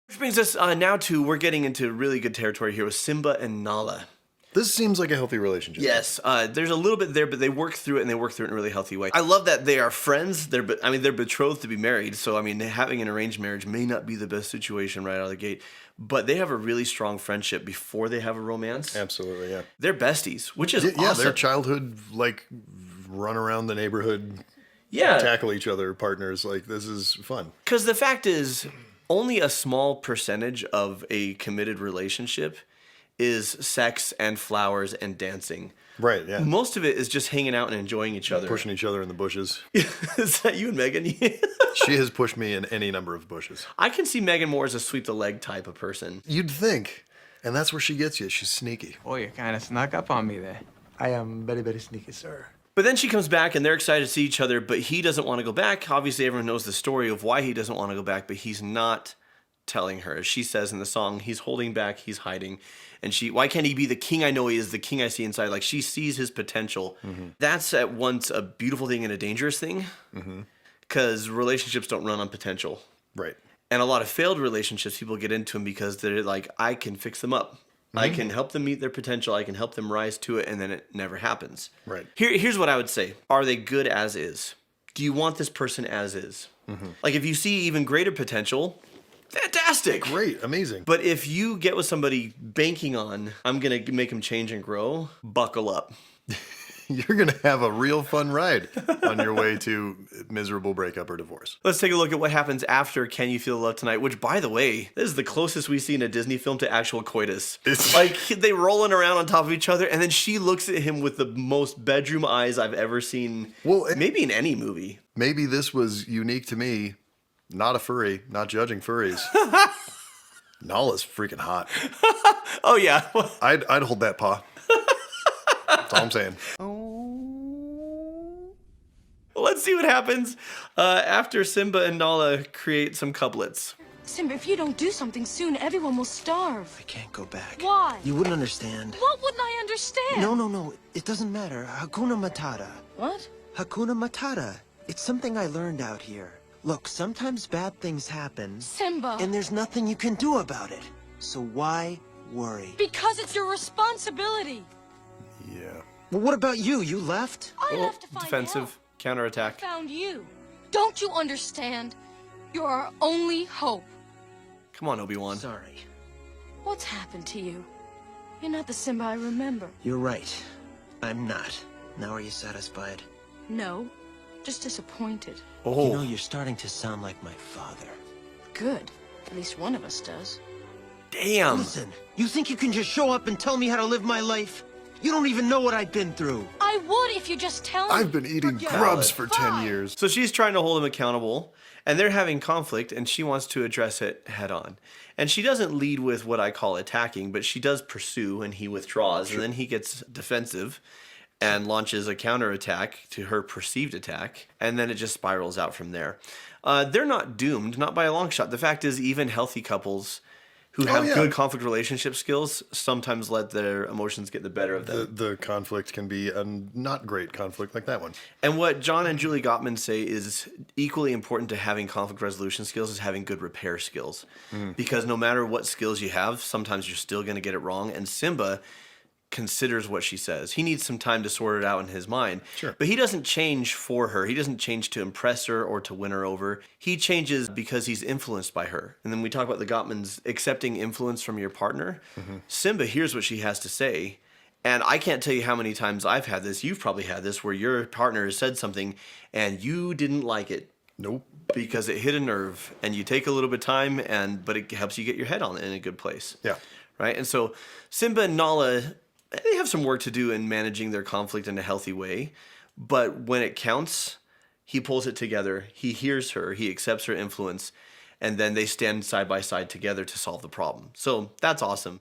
Which brings us now to, we're getting into really good territory here with Simba and Nala. This seems like a healthy relationship. Yes, there's a little bit there, but they work through it, and they work through it in a really healthy way. I love that they are friends. They're betrothed to be married, so having an arranged marriage may not be the best situation right out of the gate, but they have a really strong friendship before they have a romance. Absolutely, yeah. They're besties, which is awesome. Yeah, their childhood, like, run around the neighborhood, tackle each other partners. Like, this is fun. Because the fact is, only a small percentage of a committed relationship is sex and flowers and dancing. Right, yeah. Most of it is just hanging out and enjoying each other. Pushing each other in the bushes. Is that you and Megan? She has pushed me in any number of bushes. I can see Megan more as a sweep the leg type of person. You'd think. And that's where she gets you. She's sneaky. Oh, you kind of snuck up on me there. I am very, very sneaky, sir. But then she comes back and they're excited to see each other, but he doesn't want to go back. Obviously, everyone knows the story of why he doesn't want to go back, but he's not telling her. As she says in the song, he's holding back, he's hiding. And why can't he be the king I know he is, the king I see inside? Like, she sees his potential. Mm-hmm. That's at once a beautiful thing and a dangerous thing. Because relationships don't run on potential. Right. And a lot of failed relationships, people get into them because they're like, I can fix them up. I can help them meet their potential. I can help them rise to it. And then it never happens. Right. Here's what I would say. Are they good as is? Do you want this person as is? Like, if you see even greater potential, fantastic. Great. Amazing. But if you get with somebody banking on, I'm going to make them change and grow, buckle up. You're going to have a real fun ride on your way to miserable breakup or divorce. Let's take a look at what happens after Can You Feel the Love Tonight, which, by the way, this is the closest we see in a Disney film to actual coitus. It's like they rolling around on top of each other, and then she looks at him with the most bedroom eyes I've ever seen, maybe in any movie. Maybe this was unique to me. Not a furry, not judging furries. Nala's freaking hot. Oh, yeah. I'd hold that paw. That's all I'm saying. Well, let's see what happens after Simba and Nala create some couplets. Simba, if you don't do something soon, everyone will starve. I can't go back. Why? You wouldn't understand. What wouldn't I understand? No. It doesn't matter. Hakuna Matata. What? Hakuna Matata. It's something I learned out here. Look, sometimes bad things happen. Simba. And there's nothing you can do about it. So why worry? Because it's your responsibility. Yeah. Well, what about you? You left? I left to find Defensive, help. counterattack. Found you. Don't you understand? You're our only hope. Come on, Obi-Wan. Sorry. What's happened to you? You're not the Simba I remember. You're right. I'm not. Now are you satisfied? No, just disappointed. Oh. You know, you're starting to sound like my father. Good. At least one of us does. Damn. Listen, you think you can just show up and tell me how to live my life? You don't even know what I've been through. I would if you just tell me. I've been eating grubs for 10 years. So she's trying to hold him accountable, and they're having conflict, and she wants to address it head on. And she doesn't lead with what I call attacking, but she does pursue, and he withdraws, and then he gets defensive and launches a counterattack to her perceived attack, and then it just spirals out from there. They're not doomed, not by a long shot. The fact is, even healthy couples who have good conflict relationship skills sometimes let their emotions get the better of them. The conflict can be a not great conflict like that one. And what John and Julie Gottman say is equally important to having conflict resolution skills is having good repair skills. Because no matter what skills you have, sometimes you're still going to get it wrong. And Simba considers what she says. He needs some time to sort it out in his mind. Sure. But he doesn't change for her. He doesn't change to impress her or to win her over. He changes because he's influenced by her. And then we talk about the Gottmans accepting influence from your partner. Simba hears what she has to say. And I can't tell you how many times I've had this. You've probably had this where your partner has said something and you didn't like it. Nope. Because it hit a nerve, and you take a little bit of time, but it helps you get your head on it in a good place. Yeah. Right? And so Simba and Nala, they have some work to do in managing their conflict in a healthy way. But when it counts, he pulls it together. He hears her. He accepts her influence. And then they stand side by side together to solve the problem. So that's awesome.